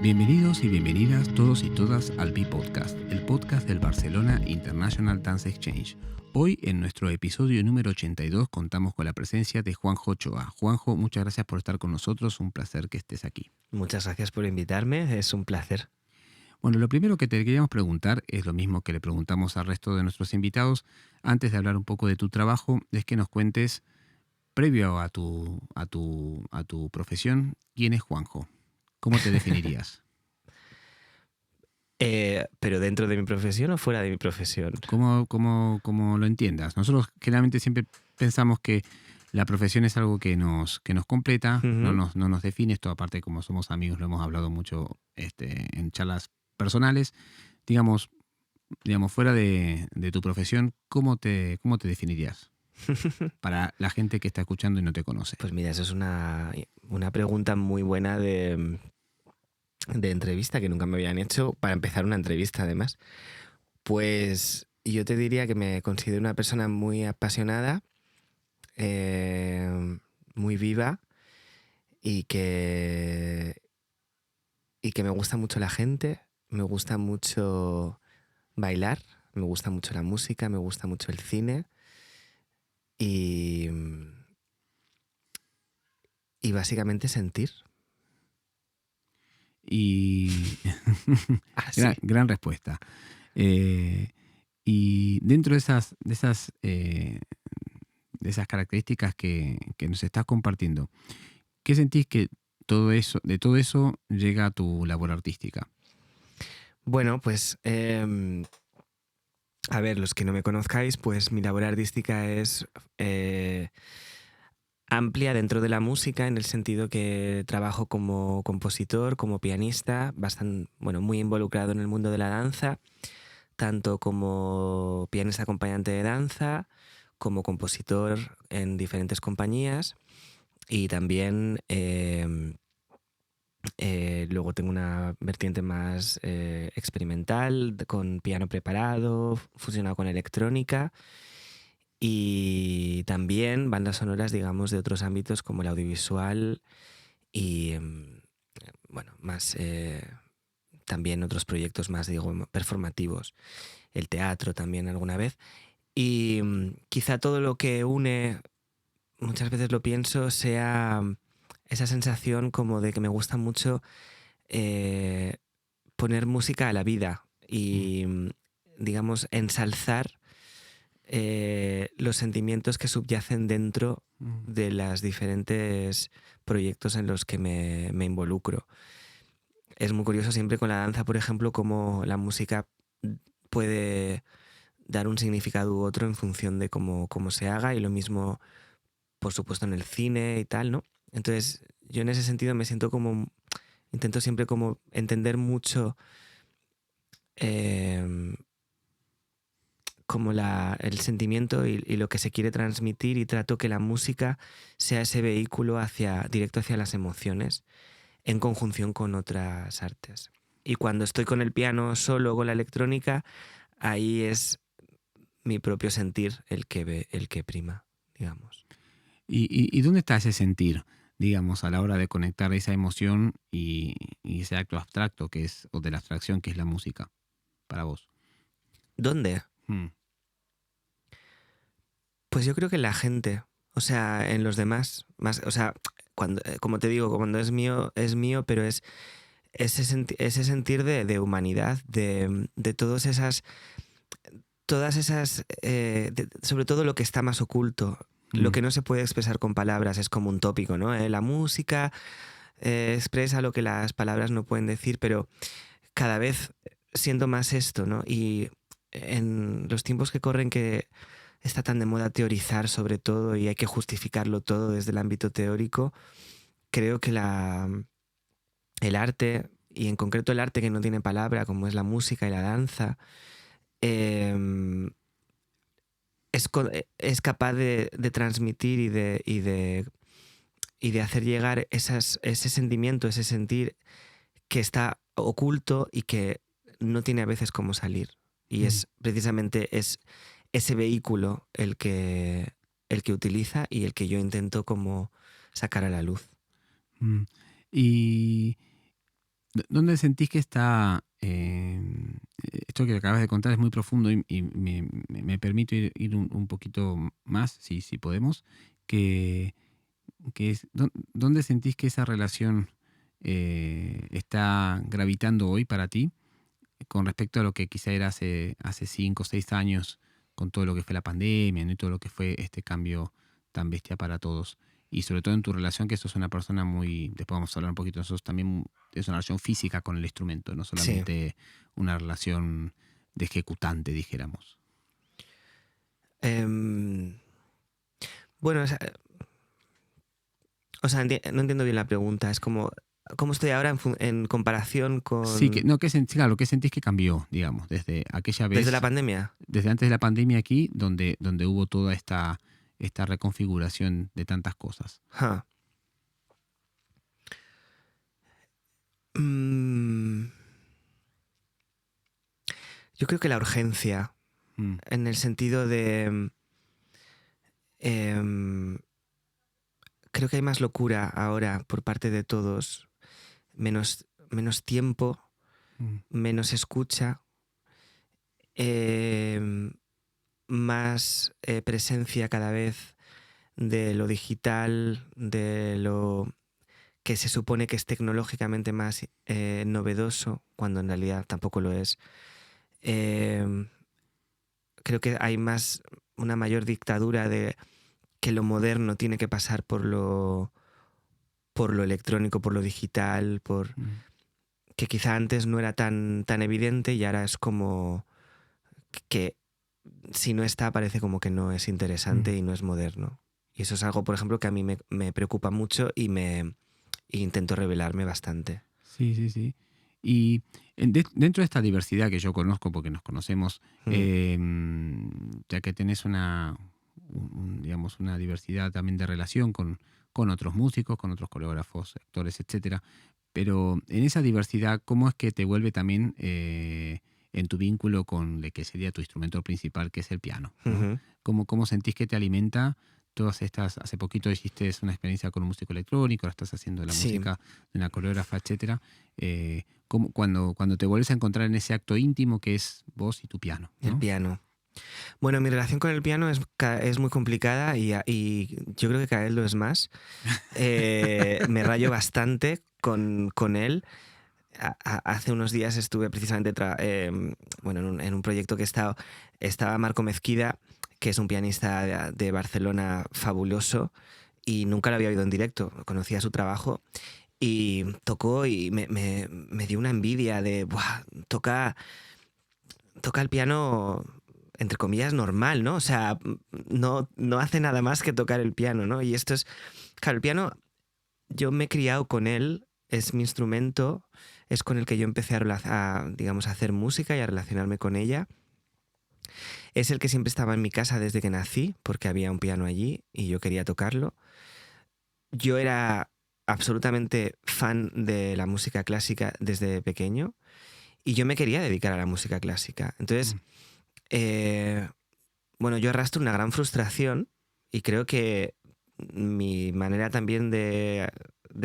Bienvenidos y bienvenidas todos y todas al B-Podcast, el podcast del Barcelona International Dance Exchange. Hoy, en nuestro episodio número 82, contamos con la presencia de Juanjo Ochoa. Juanjo, muchas gracias por estar con nosotros, un placer que estés aquí. Muchas gracias por invitarme, es un placer. Bueno, lo primero que te queríamos preguntar es lo mismo que le preguntamos al resto de nuestros invitados. Antes de hablar un poco de tu trabajo, es que nos cuentes, previo a tu profesión, ¿quién es Juanjo? ¿Cómo te definirías? ¿Pero dentro de mi profesión o fuera de mi profesión? Como lo entiendas. Nosotros generalmente siempre pensamos que la profesión es algo que nos completa, no nos define. Esto aparte, como somos amigos, lo hemos hablado mucho en charlas personales. Digamos fuera de tu profesión, ¿cómo te definirías? Para la gente que está escuchando y no te conoce. Pues mira, eso es una pregunta muy buena de entrevista que nunca me habían hecho, para empezar una entrevista además. Pues yo te diría que me considero una persona muy apasionada, muy viva y que me gusta mucho la gente, me gusta mucho bailar, me gusta mucho la música, me gusta mucho el cine y básicamente sentir. Y Así. gran respuesta. Y dentro de esas características que nos estás compartiendo, ¿qué sentís que de todo eso llega a tu labor artística? Bueno, pues a ver, los que no me conozcáis, pues mi labor artística es amplia dentro de la música, en el sentido que trabajo como compositor, como pianista, muy involucrado en el mundo de la danza, tanto como pianista acompañante de danza, como compositor en diferentes compañías y también luego tengo una vertiente más experimental, con piano preparado, fusionado con electrónica, y también bandas sonoras, digamos, de otros ámbitos como el audiovisual y más también otros proyectos más, digo, performativos, el teatro también alguna vez. Y quizá todo lo que une, muchas veces lo pienso, sea esa sensación como de que me gusta mucho poner música a la vida y, digamos, ensalzar los sentimientos que subyacen dentro de los diferentes proyectos en los que me involucro. Es muy curioso siempre con la danza, por ejemplo, cómo la música puede dar un significado u otro en función de cómo se haga, y lo mismo, por supuesto, en el cine y tal, ¿no? Entonces, yo en ese sentido me siento intento siempre como entender mucho como el sentimiento y lo que se quiere transmitir, y trato que la música sea ese vehículo directo hacia las emociones, en conjunción con otras artes. Y cuando estoy con el piano solo, con la electrónica, ahí es mi propio sentir el que prima, digamos. ¿Y dónde está ese sentir, digamos, a la hora de conectar esa emoción y ese acto abstracto que es, o de la abstracción que es la música, para vos? ¿Dónde? Pues yo creo que en la gente, o sea, en los demás, más, o sea, cuando, como te digo, cuando es mío, pero es ese sentir de humanidad, de todas esas, sobre todo lo que está más oculto, lo que no se puede expresar con palabras, es como un tópico, ¿no? La música expresa lo que las palabras no pueden decir, pero cada vez siento más esto, ¿no? Y en los tiempos que corren, que está tan de moda teorizar sobre todo y hay que justificarlo todo desde el ámbito teórico, creo que el arte, y en concreto el arte que no tiene palabra, como es la música y la danza, es capaz de transmitir y de hacer llegar ese sentimiento, ese sentir que está oculto y que no tiene a veces cómo salir. Y es precisamente ese vehículo el que utiliza y el que yo intento como sacar a la luz. Y ¿Dónde sentís que está? Esto que acabas de contar es muy profundo y me permito ir un poquito más, si podemos, que, ¿dónde sentís que esa relación está gravitando hoy para ti con respecto a lo que quizá era hace 5 o 6 años con todo lo que fue la pandemia, ¿no? Y todo lo que fue este cambio tan bestia para todos? Y sobre todo en tu relación, que sos una persona muy, después vamos a hablar un poquito, sos también, es una relación física con el instrumento, no Sí. solamente una relación de ejecutante, dijéramos. Bueno, no entiendo bien la pregunta. Es como, ¿cómo estoy ahora en comparación Sí, con... no, claro, ¿qué sentís que cambió, digamos, desde aquella desde la vez, pandemia? desde antes de la pandemia aquí, donde hubo toda esta reconfiguración de tantas cosas? Ja. Mm, yo creo que la urgencia, Mm, en el sentido de... em, creo que hay más locura ahora por parte de todos, menos tiempo, mm, menos escucha, em, más presencia cada vez de lo digital, de lo que se supone que es tecnológicamente más novedoso, cuando en realidad tampoco lo es. Em, Creo que hay una mayor dictadura de que lo moderno tiene que pasar por lo electrónico, por lo digital, mm, que quizá antes no era tan evidente y ahora es como que si no está parece como que no es mm. interesante y no es moderno. Y eso es algo, por ejemplo, que a mí me preocupa mucho y intento revelarme bastante. Sí, sí, sí. Y dentro de esta diversidad que yo conozco, porque nos conocemos, Mm, ya que tenés digamos, una diversidad también de relación con otros músicos, con otros coreógrafos, actores, etcétera, pero en esa diversidad, ¿cómo es que te vuelve también en tu vínculo con lo que sería tu instrumento principal, que es el piano, ¿no? ujú. ¿Cómo sentís que te alimenta todas estas? Hace poquito hiciste una experiencia con un músico electrónico, ahora estás haciendo la Sí, música de una coreógrafa, etcétera. Cuando te vuelves a encontrar en ese acto íntimo que es vos y tu piano, el ¿no? piano. Bueno, mi relación con el piano es muy complicada y yo creo que cada vez lo es más. Me rayo bastante con él. Hace unos días estuve precisamente bueno, en un proyecto que estaba Marco Mezquida, que es un pianista de Barcelona fabuloso y nunca lo había oído en directo. Conocía su trabajo y tocó y me dio una envidia de, "Buah, toca el piano entre comillas normal, ¿no? O sea, no hace nada más que tocar el piano, ¿no? Y esto es, claro, el piano, yo me he criado con él, es mi instrumento, es con el que yo empecé digamos, a hacer música y a relacionarme con ella. Es el que siempre estaba en mi casa desde que nací, porque había un piano allí y yo quería tocarlo. Yo era absolutamente fan de la música clásica desde pequeño y yo me quería dedicar a la música clásica. Entonces, Mm, eh, bueno, yo arrastro una gran frustración y creo que mi manera también de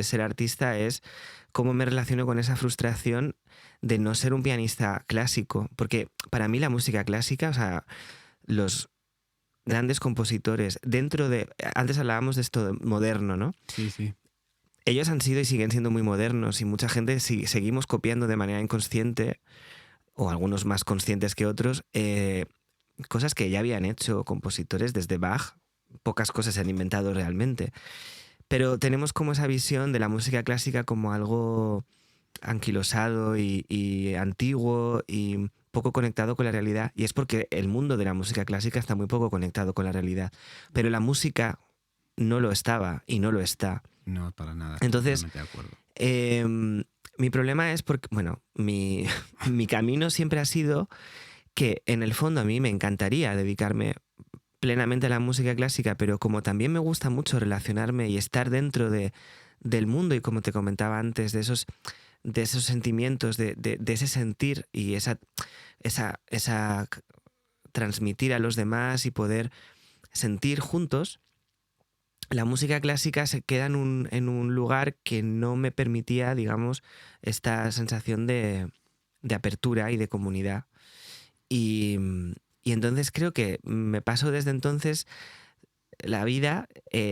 ser artista es cómo me relaciono con esa frustración de no ser un pianista clásico. Porque para mí la música clásica, o sea, los grandes compositores, dentro de... Antes hablábamos de esto de moderno, ¿no? sí, sí. Ellos han sido y siguen siendo muy modernos y mucha gente seguimos copiando de manera inconsciente, o algunos más conscientes que otros, cosas que ya habían hecho compositores desde Bach. Pocas cosas se han inventado realmente. Pero tenemos como esa visión de la música clásica como algo anquilosado y antiguo y poco conectado con la realidad. Y es porque el mundo de la música clásica está muy poco conectado con la realidad. Pero la música no lo estaba y no lo está. No, para nada, estoy Entonces, totalmente de acuerdo. mi problema es porque, bueno, mi camino siempre ha sido que en el fondo a mí me encantaría dedicarme plenamente a la música clásica, pero como también me gusta mucho relacionarme y estar dentro del mundo y como te comentaba antes, de esos sentimientos, de ese sentir y esa transmitir a los demás y poder sentir juntos, la música clásica se queda en un lugar que no me permitía, digamos, esta sensación de apertura y de comunidad. Y, y entonces creo que me paso desde entonces la vida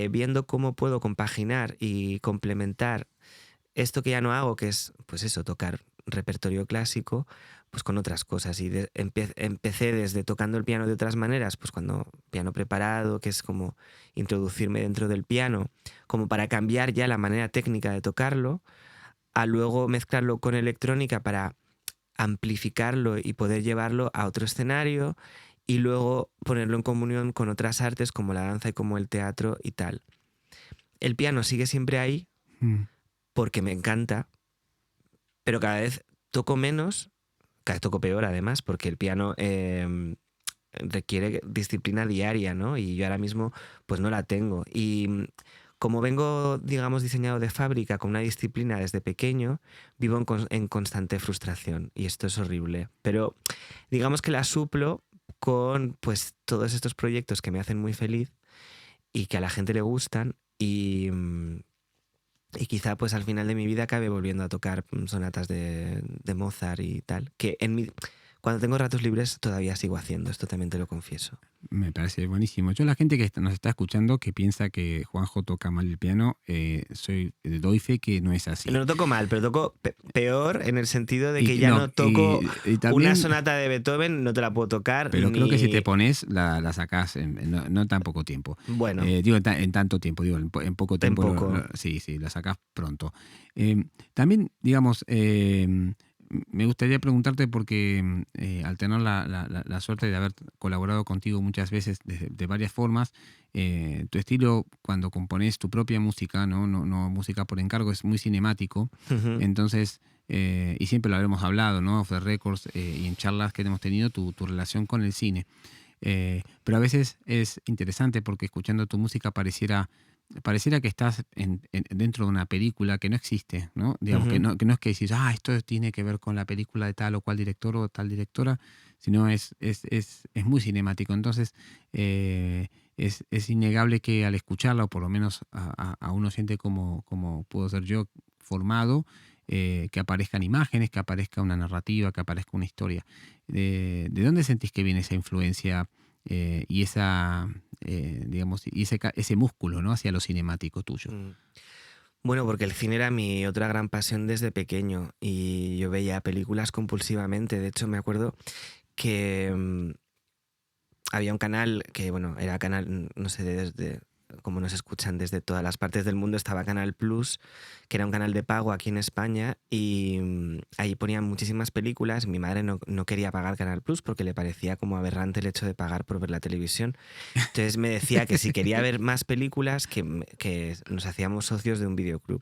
viendo cómo puedo compaginar y complementar esto que ya no hago, que es, pues eso, tocar repertorio clásico, pues con otras cosas. Y empecé desde tocando el piano de otras maneras, pues cuando piano preparado, que es como introducirme dentro del piano, como para cambiar ya la manera técnica de tocarlo, a luego mezclarlo con electrónica para amplificarlo y poder llevarlo a otro escenario y luego ponerlo en comunión con otras artes como la danza y como el teatro y tal. El piano sigue siempre ahí porque me encanta, pero cada vez toco menos, cada vez toco peor además, porque el piano requiere disciplina diaria, ¿no? Y yo ahora mismo pues no la tengo. Y como vengo, digamos, diseñado de fábrica con una disciplina desde pequeño, vivo en constante frustración y esto es horrible. Pero digamos que la suplo con pues todos estos proyectos que me hacen muy feliz y que a la gente le gustan y quizá pues al final de mi vida acabe volviendo a tocar sonatas de Mozart y tal, que cuando tengo ratos libres todavía sigo haciendo, esto también te lo confieso. Me parece buenísimo. Yo, la gente que nos está escuchando, que piensa que Juanjo toca mal el piano, doy fe que no es así. No lo toco mal, pero toco peor en el sentido de que ya no toco y también, una sonata de Beethoven, no te la puedo tocar. Pero creo que si te pones, la sacás no en tan poco tiempo. Bueno. Digo, en tanto tiempo, digo, en poco tiempo. En poco. Sí, la sacás pronto. También, digamos, me gustaría preguntarte porque al tener la suerte de haber colaborado contigo muchas veces de varias formas, tu estilo cuando compones tu propia música, no música por encargo, es muy cinemático. Uh-huh. Entonces, y siempre lo habremos hablado, ¿no? Off the records y en charlas que hemos tenido, tu relación con el cine. Pero a veces es interesante porque escuchando tu música pareciera que estás dentro de una película que no existe, ¿no? Digamos, Uh-huh. que no es que decís, esto tiene que ver con la película de tal o cual director o tal directora, sino es muy cinemático. Entonces, es innegable que al escucharla, o por lo menos a uno siente como puedo ser yo, formado, que aparezcan imágenes, que aparezca una narrativa, que aparezca una historia. ¿De dónde sentís que viene esa influencia y esa, digamos, y ese músculo, ¿no? Hacia lo cinemático tuyo? Bueno, porque el cine era mi otra gran pasión desde pequeño y yo veía películas compulsivamente. De hecho, me acuerdo que había un canal que, bueno, era canal, no sé, desde como nos escuchan desde todas las partes del mundo, estaba Canal Plus, que era un canal de pago aquí en España y ahí ponían muchísimas películas. Mi madre no quería pagar Canal Plus porque le parecía como aberrante el hecho de pagar por ver la televisión. Entonces me decía que si quería ver más películas, que nos hacíamos socios de un videoclub.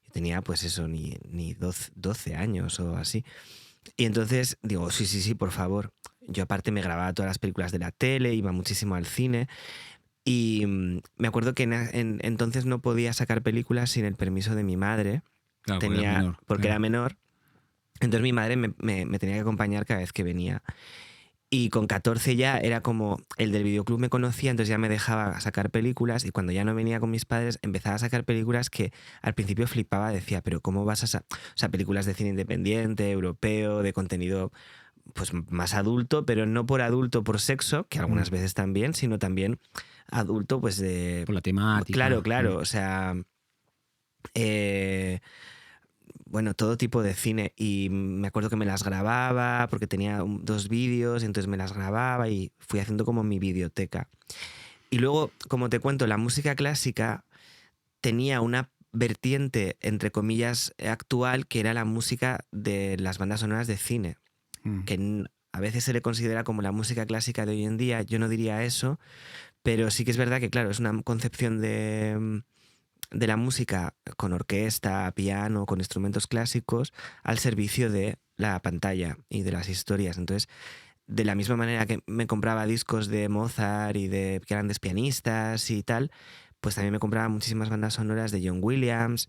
Yo tenía pues eso, ni 12 años o así. Y entonces digo, sí, por favor. Yo aparte me grababa todas las películas de la tele, iba muchísimo al cine. Y me acuerdo que entonces no podía sacar películas sin el permiso de mi madre. Claro, porque era menor. Entonces mi madre me tenía que acompañar cada vez que venía. Y con 14 ya era como el del videoclub me conocía, entonces ya me dejaba sacar películas y cuando ya no venía con mis padres empezaba a sacar películas que al principio flipaba, decía, pero ¿cómo vas a o sea, películas de cine independiente, europeo, de contenido pues más adulto, pero no por adulto por sexo, que algunas veces también, sino también adulto pues de... Por la temática. Claro, o sea... bueno, todo tipo de cine y me acuerdo que me las grababa porque tenía 2 vídeos, entonces me las grababa y fui haciendo como mi videoteca. Y luego, como te cuento, la música clásica tenía una vertiente, entre comillas, actual, que era la música de las bandas sonoras de cine, que a veces se le considera como la música clásica de hoy en día. Yo no diría eso, pero sí que es verdad que, claro, es una concepción de la música con orquesta, piano, con instrumentos clásicos al servicio de la pantalla y de las historias. Entonces, de la misma manera que me compraba discos de Mozart y de grandes pianistas y tal, pues también me compraba muchísimas bandas sonoras de John Williams,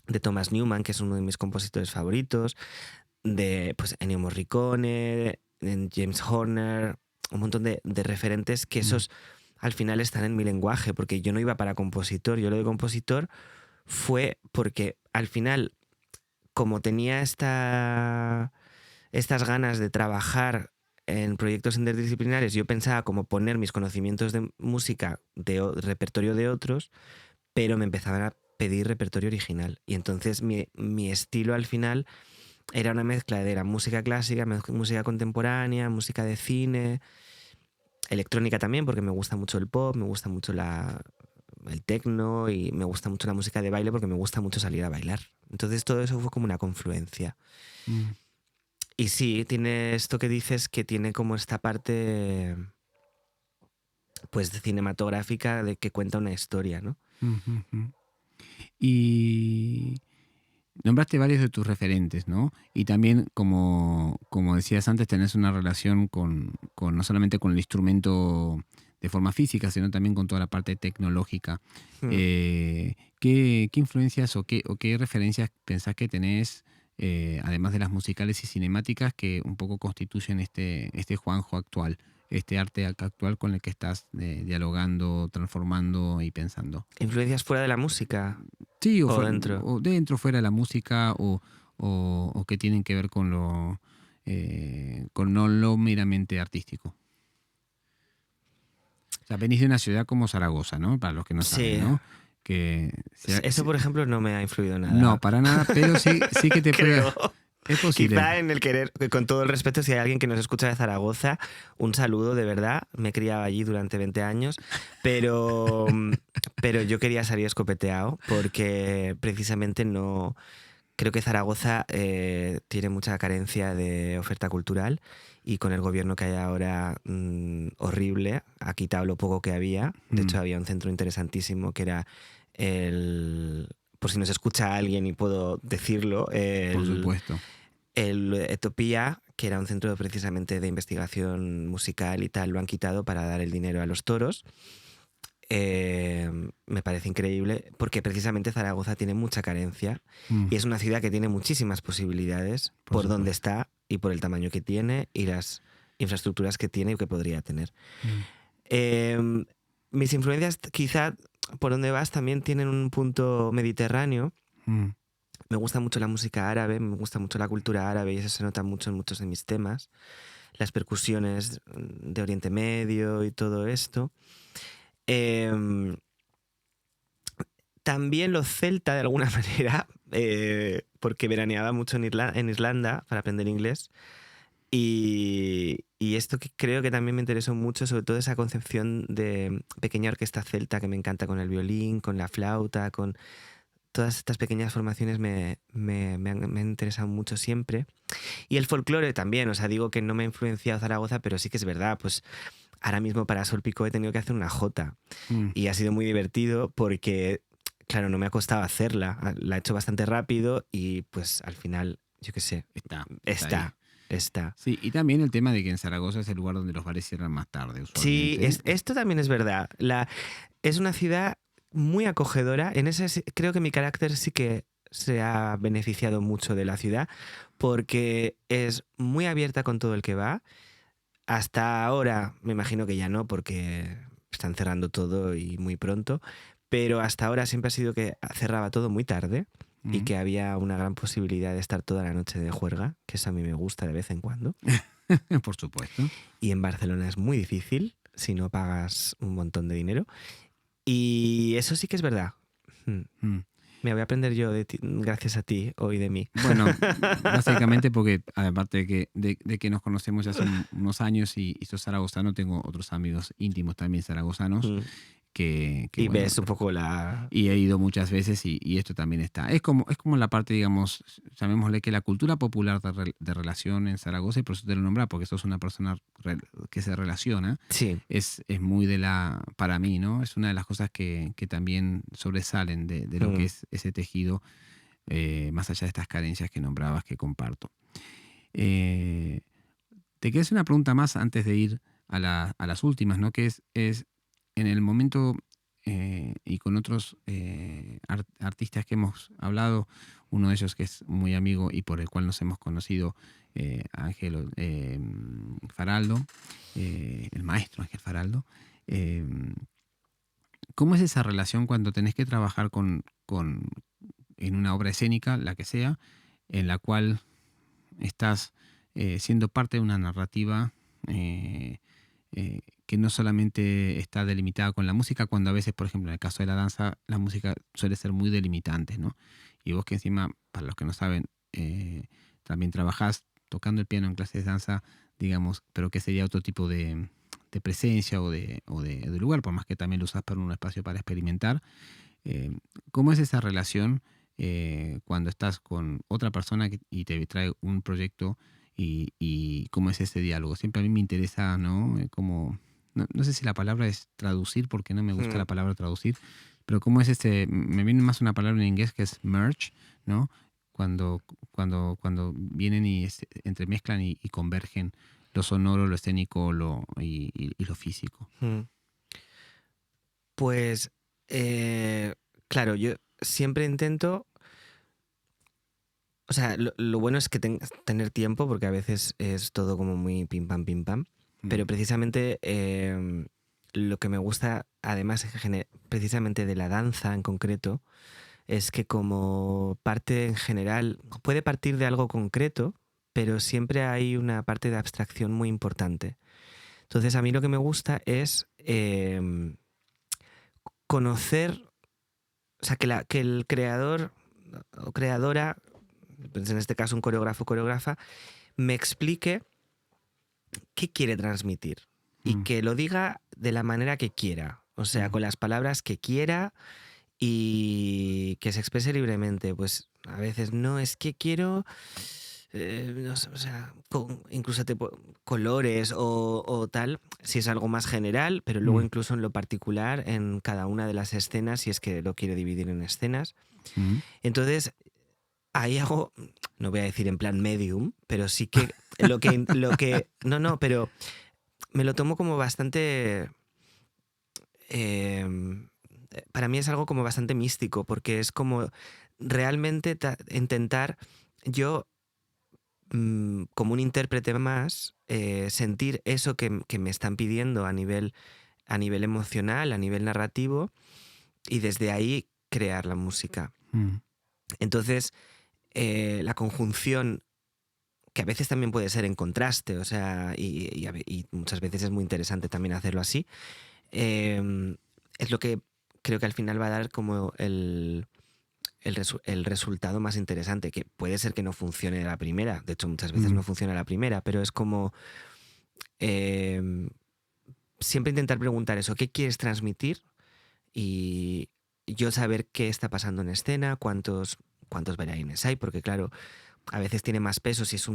de Thomas Newman, que es uno de mis compositores favoritos, de pues, Ennio Morricone, de James Horner, un montón de referentes que esos al final están en mi lenguaje, porque yo no iba para compositor. Yo lo de compositor fue porque al final, como tenía estas ganas de trabajar en proyectos interdisciplinares, yo pensaba como poner mis conocimientos de música de repertorio de otros, pero me empezaban a pedir repertorio original. Y entonces mi estilo al final era una mezcla de la música clásica, música contemporánea, música de cine, electrónica también, porque me gusta mucho el pop, me gusta mucho el techno y me gusta mucho la música de baile porque me gusta mucho salir a bailar. Entonces todo eso fue como una confluencia. Y sí, tiene esto que dices, que tiene como esta parte pues cinematográfica de que cuenta una historia, ¿no? Y nombraste varios de tus referentes, ¿no? Y también, como decías antes, tenés una relación con no solamente con el instrumento de forma física, sino también con toda la parte tecnológica. ¿Qué influencias o qué referencias pensás que tenés, además de las musicales y cinemáticas, que un poco constituyen este Juanjo actual, este arte actual con el que estás dialogando, transformando y pensando? ¿Influencias fuera de la música? Sí, o dentro. O dentro, fuera de la música, o que tienen que ver con con no lo meramente artístico. O sea, venís de una ciudad como Zaragoza, ¿no? Para los que no saben, ¿no? Eso, por ejemplo, no me ha influido nada. No, para nada, pero sí que te puede... Es posible. Quizá en el querer, con todo el respeto, si hay alguien que nos escucha de Zaragoza, un saludo, de verdad. Me he criado allí durante 20 años, pero yo quería salir escopeteado porque precisamente no... Creo que Zaragoza tiene mucha carencia de oferta cultural y con el gobierno que hay ahora horrible, ha quitado lo poco que había. De hecho, había un centro interesantísimo que era por si nos escucha alguien y puedo decirlo, por supuesto, el Etopía, que era un centro precisamente de investigación musical y tal, lo han quitado para dar el dinero a los toros. Me parece increíble porque precisamente Zaragoza tiene mucha carencia y es una ciudad que tiene muchísimas posibilidades por donde está y por el tamaño que tiene y las infraestructuras que tiene y que podría tener. Mis influencias, quizá por donde vas, también tienen un punto mediterráneo. Me gusta mucho la música árabe, me gusta mucho la cultura árabe y eso se nota mucho en muchos de mis temas. Las percusiones de Oriente Medio y todo esto. También lo celta de alguna manera, porque veraneaba mucho en Irlanda para aprender inglés. Y esto que creo que también me interesó mucho, sobre todo esa concepción de pequeña orquesta celta que me encanta, con el violín, con la flauta, con todas estas pequeñas formaciones me han interesado mucho siempre. Y el folclore también, o sea, digo que no me ha influenciado Zaragoza, pero sí que es verdad, pues ahora mismo para Sol Picó he tenido que hacer una jota y ha sido muy divertido porque, claro, no me ha costado hacerla, la he hecho bastante rápido y pues al final, yo qué sé, está. Sí, y también el tema de que en Zaragoza es el lugar donde los bares cierran más tarde, usualmente. Sí, esto también es verdad. Es una ciudad muy acogedora. En ese creo que mi carácter sí que se ha beneficiado mucho de la ciudad porque es muy abierta con todo el que va. Hasta ahora, me imagino que ya no, porque están cerrando todo y muy pronto, pero hasta ahora siempre ha sido que cerraba todo muy tarde y que había una gran posibilidad de estar toda la noche de juerga, que eso a mí me gusta de vez en cuando. Por supuesto. Y en Barcelona es muy difícil si no pagas un montón de dinero. Y eso sí que es verdad. Me voy a aprender yo gracias a ti hoy de mí. Bueno, básicamente porque aparte de que nos conocemos ya hace unos años y sos zaragozano, tengo otros amigos íntimos también zaragozanos que y bueno, ves un poco y he ido muchas veces y esto también está. Es como la parte, digamos, llamémosle que la cultura popular de relación en Zaragoza, y por eso te lo nombra, porque sos una persona que se relaciona, sí. es muy para mí, ¿no? Es una de las cosas que también sobresalen de lo que es ese tejido, más allá de estas carencias que nombrabas, que comparto. Te quería hacer una pregunta más antes de ir a las últimas, ¿no? Que es en el momento, y con otros artistas que hemos hablado, uno de ellos que es muy amigo y por el cual nos hemos conocido, Ángel Faraldo, el maestro Ángel Faraldo, ¿Cómo es esa relación cuando tenés que trabajar en una obra escénica, la que sea, en la cual estás siendo parte de una narrativa que no solamente está delimitada con la música, cuando a veces, por ejemplo, en el caso de la danza, la música suele ser muy delimitante, ¿no? Y vos que encima, para los que no saben, también trabajás tocando el piano en clases de danza, digamos, pero que sería otro tipo de presencia o de lugar, por más que también lo usas para un espacio para experimentar. Eh, ¿Cómo es esa relación cuando estás con otra persona y te trae un proyecto y cómo es ese diálogo? Siempre a mí me interesa, ¿no? No sé si la palabra es traducir, porque no me gusta la palabra traducir, pero cómo es me viene más una palabra en inglés que es merge, ¿no? Cuando vienen y entremezclan y convergen lo sonoro, lo escénico y lo físico. Pues, claro, yo siempre intento, o sea, lo bueno es que tener tiempo, porque a veces es todo como muy pim pam, pero precisamente lo que me gusta, además, precisamente de la danza en concreto, es que como parte en general, puede partir de algo concreto, pero siempre hay una parte de abstracción muy importante. Entonces, a mí lo que me gusta es conocer, o sea, que el creador o creadora, pues en este caso un coreógrafo o coreógrafa, me explique qué quiere transmitir y que lo diga de la manera que quiera, o sea, con las palabras que quiera y que se exprese libremente. Pues a veces no, es que quiero, no sé, o sea, incluso colores o tal, si es algo más general, pero luego incluso en lo particular, en cada una de las escenas, si es que lo quiere dividir en escenas. Entonces, ahí hago, no voy a decir en plan medium, pero sí que no, pero me lo tomo como bastante, para mí es algo como bastante místico, porque es como realmente intentar yo, como un intérprete más, sentir eso que me están pidiendo a nivel emocional, a nivel narrativo, y desde ahí crear la música. Entonces, la conjunción, que a veces también puede ser en contraste, o sea, y muchas veces es muy interesante también hacerlo así, es lo que creo que al final va a dar como el resultado más interesante, que puede ser que no funcione a la primera, de hecho muchas veces no funciona a la primera, pero es como siempre intentar preguntar eso, ¿qué quieres transmitir? Y yo saber qué está pasando en escena, cuántos bailarines hay, porque claro, a veces tiene más peso si es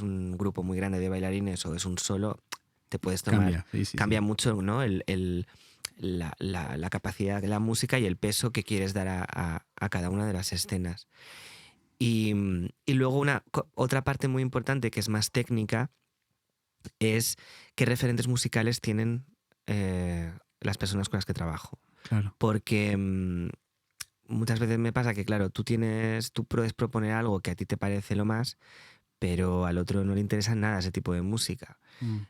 un grupo muy grande de bailarines o es un solo, te puedes tomar. Cambia mucho, ¿no? La capacidad de la música y el peso que quieres dar a cada una de las escenas. Y luego otra parte muy importante que es más técnica es qué referentes musicales tienen las personas con las que trabajo. Claro. Porque muchas veces me pasa que, claro, tú puedes proponer algo que a ti te parece lo más, pero al otro no le interesa nada ese tipo de música.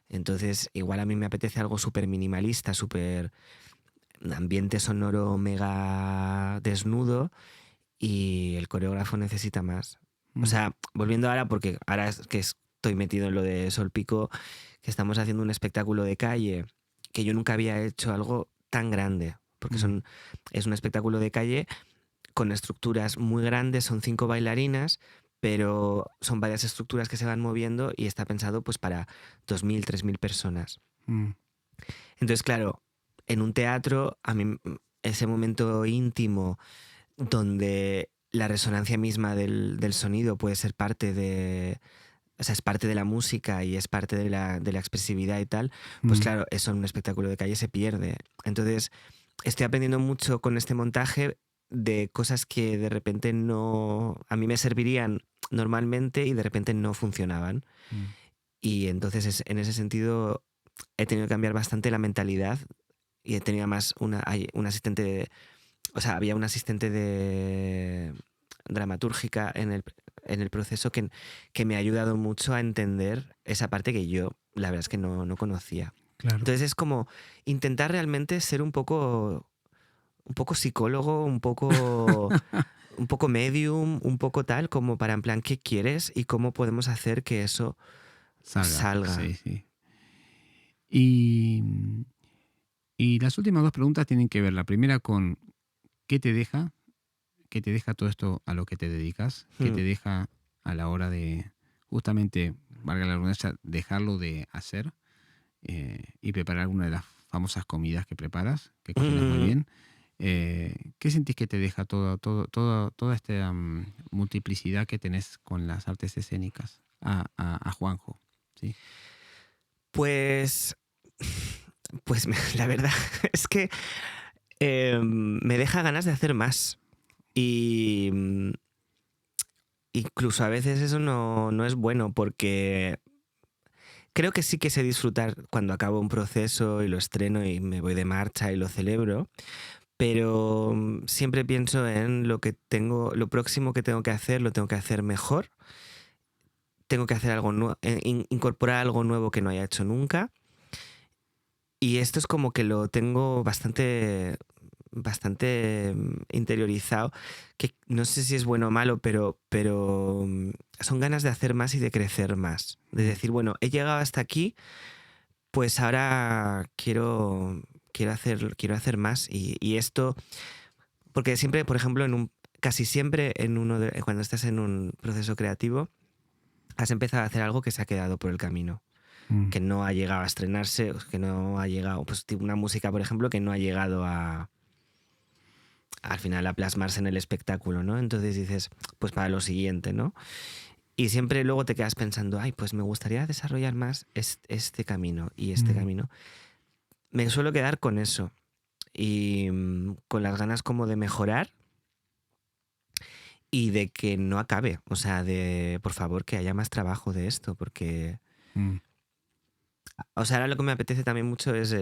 Entonces, igual a mí me apetece algo súper minimalista, súper ambiente sonoro mega desnudo, y el coreógrafo necesita más. O sea, volviendo ahora, porque ahora es que estoy metido en lo de Sol Pico, que estamos haciendo un espectáculo de calle, que yo nunca había hecho algo tan grande, porque es un espectáculo de calle con estructuras muy grandes, son 5 bailarinas, pero son varias estructuras que se van moviendo y está pensado pues para 2.000, 3.000 personas. Entonces, claro, en un teatro, a mí ese momento íntimo donde la resonancia misma del sonido puede ser parte de... O sea, es parte de la música y es parte de la expresividad y tal, pues claro, eso en un espectáculo de calle se pierde. Entonces, estoy aprendiendo mucho con este montaje de cosas que de repente no... A mí me servirían normalmente y de repente no funcionaban. Y entonces, en ese sentido, he tenido que cambiar bastante la mentalidad y he tenido más hay un asistente... O sea, había un asistente de dramatúrgica en el proceso que me ha ayudado mucho a entender esa parte que yo, la verdad es que no conocía. Claro. Entonces es como intentar realmente ser un poco psicólogo, un poco medium, un poco tal, como para en plan, ¿qué quieres? Y cómo podemos hacer que eso salga. Sí, sí. Y, y las últimas dos preguntas tienen que ver, la primera con ¿qué te deja? ¿Qué te deja todo esto a lo que te dedicas? ¿Qué te deja a la hora de, justamente, valga la redundancia, dejarlo de hacer y preparar alguna de las famosas comidas que preparas, que cocinas muy bien? ¿Qué sentís que te deja toda esta multiplicidad que tenés con las artes escénicas a Juanjo? ¿Sí? Pues, pues la verdad es que me deja ganas de hacer más. Y incluso a veces eso no es bueno, porque creo que sí que sé disfrutar cuando acabo un proceso y lo estreno y me voy de marcha y lo celebro, pero siempre pienso en lo próximo que tengo que hacer, lo tengo que hacer mejor, tengo que hacer algo incorporar algo nuevo que no haya hecho nunca. Y esto es como que lo tengo bastante interiorizado, que no sé si es bueno o malo, pero son ganas de hacer más y de crecer más. De decir, bueno, he llegado hasta aquí, pues ahora quiero hacer más. Y esto, porque siempre, por ejemplo, casi siempre cuando estás en un proceso creativo, has empezado a hacer algo que se ha quedado por el camino, que no ha llegado a estrenarse, que no ha llegado, pues una música, por ejemplo, que no ha llegado al final a plasmarse en el espectáculo, ¿no? Entonces dices, pues para lo siguiente, ¿no? Y siempre luego te quedas pensando, ay, pues me gustaría desarrollar más este camino y este camino. Me suelo quedar con eso y con las ganas como de mejorar y de que no acabe, o sea, de por favor que haya más trabajo de esto, porque, o sea, ahora lo que me apetece también mucho es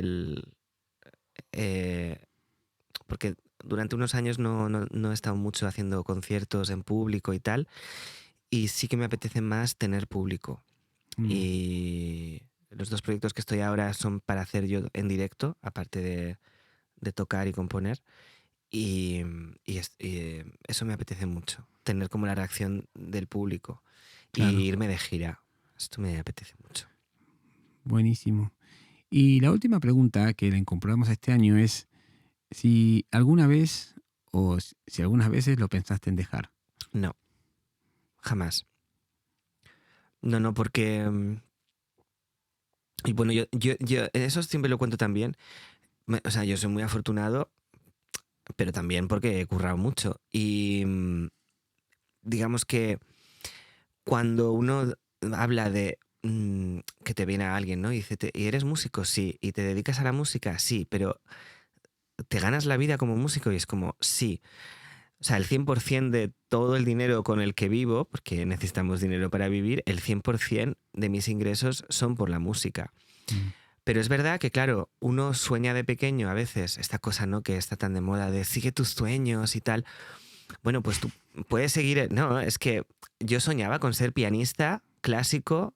porque durante unos años no he estado mucho haciendo conciertos en público y tal, y sí que me apetece más tener público. Y los dos proyectos que estoy ahora son para hacer yo en directo, aparte de tocar y componer. Y eso me apetece mucho, tener como la reacción del público Claro. y irme de gira. Esto me apetece mucho. Buenísimo. Y la última pregunta que le incorporamos este año es si alguna vez o si algunas veces lo pensaste en dejar. No, jamás. No, porque... y bueno, yo eso siempre lo cuento también. O sea, yo soy muy afortunado, pero también porque he currado mucho. Y digamos que cuando uno habla de que te viene a alguien, ¿no? Y dice, ¿y eres músico? Sí. ¿Y te dedicas a la música? Sí. Pero ¿te ganas la vida como músico? Y es como, sí. O sea, el 100% de todo el dinero con el que vivo, porque necesitamos dinero para vivir, el 100% de mis ingresos son por la música. Pero es verdad que, claro, uno sueña de pequeño a veces, esta cosa, ¿no?, que está tan de moda de sigue tus sueños y tal. Bueno, pues tú puedes seguir... No, es que yo soñaba con ser pianista clásico,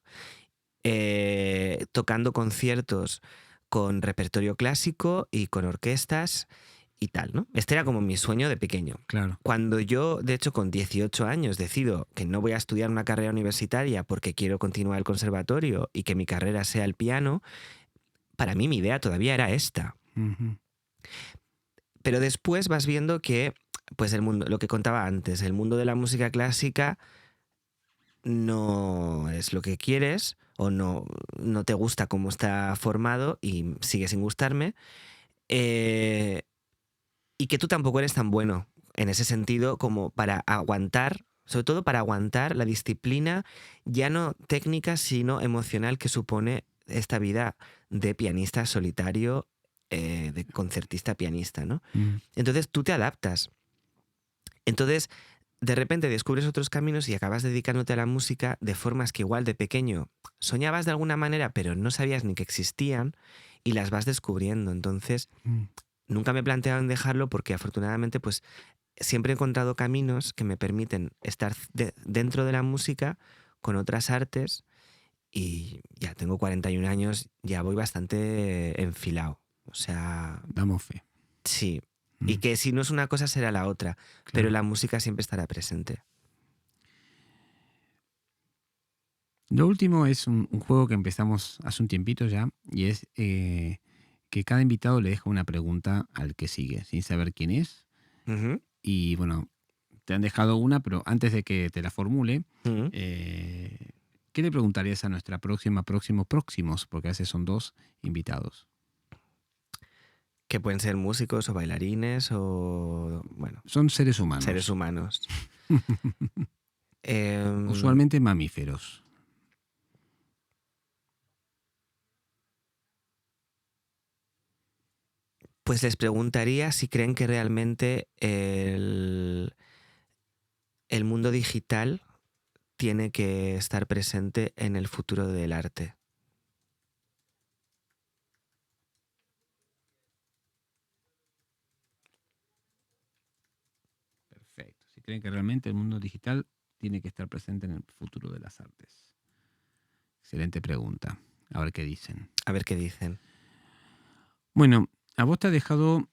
tocando conciertos con repertorio clásico y con orquestas y tal, ¿no? Este era como mi sueño de pequeño. Claro. Cuando yo, de hecho, con 18 años decido que no voy a estudiar una carrera universitaria porque quiero continuar el conservatorio y que mi carrera sea el piano, para mí mi idea todavía era esta. Pero después vas viendo que, pues el mundo, lo que contaba antes, el mundo de la música clásica no es lo que quieres o no te gusta cómo está formado y sigue sin gustarme. Y que tú tampoco eres tan bueno en ese sentido como para aguantar, sobre todo para aguantar la disciplina, ya no técnica, sino emocional que supone esta vida de pianista solitario, de concertista pianista, ¿no? Entonces tú te adaptas. Entonces, de repente descubres otros caminos y acabas dedicándote a la música de formas que igual de pequeño soñabas de alguna manera, pero no sabías ni que existían y las vas descubriendo. Entonces, nunca me he planteado en dejarlo porque afortunadamente pues siempre he encontrado caminos que me permiten estar dentro de la música con otras artes y ya tengo 41 años, ya voy bastante enfilado. O sea, Damos fe. sí. Y que si no es una cosa será la otra, pero la música siempre estará presente. Lo último es un juego que empezamos hace un tiempito ya, y es que cada invitado le deja una pregunta al que sigue, sin saber quién es. Ujú, Y bueno, te han dejado una, pero antes de que te la formule, ujú. ¿qué le preguntarías a nuestra próximos, porque a veces son 2 invitados? Que pueden ser músicos o bailarines o, bueno, Son seres humanos. seres humanos. Usualmente mamíferos. Pues les preguntaría si creen que realmente el mundo digital tiene que estar presente en el futuro del arte. Perfecto. Si creen que realmente el mundo digital tiene que estar presente en el futuro de las artes. Excelente pregunta. A ver qué dicen. A ver qué dicen. Bueno, a vos te ha dejado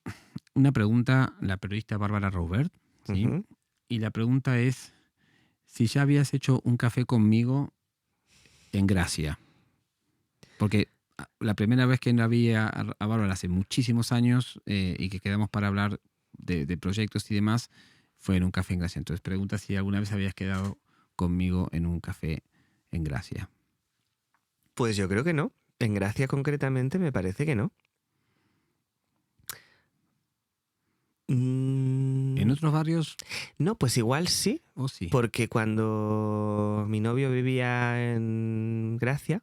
una pregunta la periodista Bárbara Robert, ¿sí? Ujú. Y la pregunta es si ya habías hecho un café conmigo en Gracia. Porque la primera vez que no había a Bárbara hace muchísimos años y que quedamos para hablar de proyectos y demás, fue en un café en Gracia. Entonces pregunta si alguna vez habías quedado conmigo en un café en Gracia. Pues yo creo que no. En Gracia concretamente me parece que no. ¿En otros barrios? No, pues igual sí. Oh, sí. Porque cuando mi novio vivía en Gracia,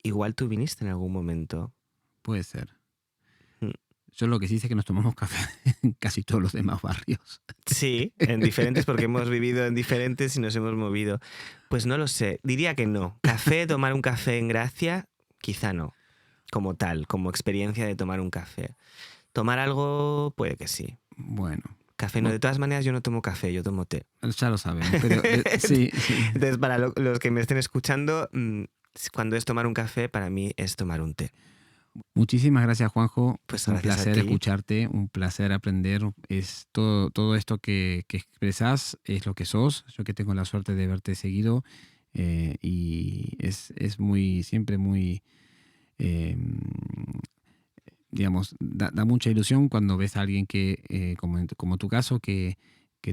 igual tú viniste en algún momento. Puede ser. Mm. Yo lo que sí sé es que nos tomamos café en casi todos los demás barrios. Sí, en diferentes, porque hemos vivido en diferentes y nos hemos movido. Pues no lo sé, diría que no. Café, tomar un café en Gracia, quizá no. Como tal, como experiencia de tomar un café. Tomar algo, puede que sí. Bueno. Café no, de todas maneras yo no tomo café, yo tomo té. Ya lo sabemos, pero sí. Entonces, para los que me estén escuchando, cuando es tomar un café, para mí es tomar un té. Muchísimas gracias, Juanjo. Pues Un gracias a placer ti. escucharte, un placer aprender. Es todo esto que expresás es lo que sos. Yo que tengo la suerte de verte seguido y es muy, siempre muy, digamos, da mucha ilusión cuando ves a alguien que, como tu caso, que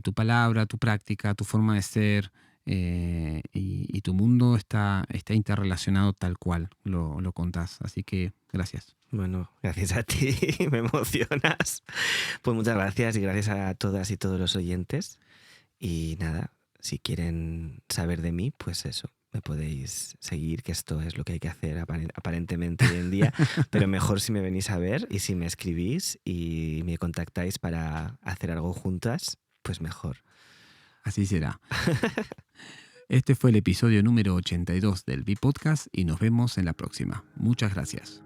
tu palabra, tu práctica, tu forma de ser y tu mundo está interrelacionado tal cual lo contás. Así que gracias. Bueno, gracias a ti, me emocionas. Pues muchas gracias y gracias a todas y todos los oyentes. Y nada, si quieren saber de mí, pues eso, me podéis seguir, que esto es lo que hay que hacer aparentemente hoy en día, pero mejor si me venís a ver y si me escribís y me contactáis para hacer algo juntas, pues mejor. Así será. Este fue el episodio número 82 del B-Podcast y nos vemos en la próxima. Muchas gracias.